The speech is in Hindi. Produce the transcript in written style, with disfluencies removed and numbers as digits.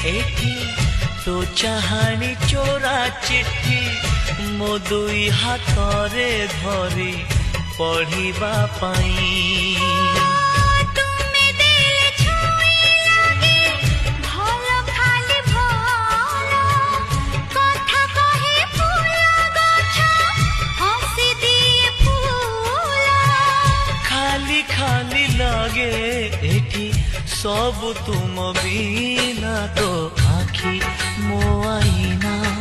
एठी तो चाहानी चोरा चिट्ठी मो दुई हाथरे धरी पढ़िबा पाई। खाली लगे एठी सब तुम बिना तो आखी मो आईना।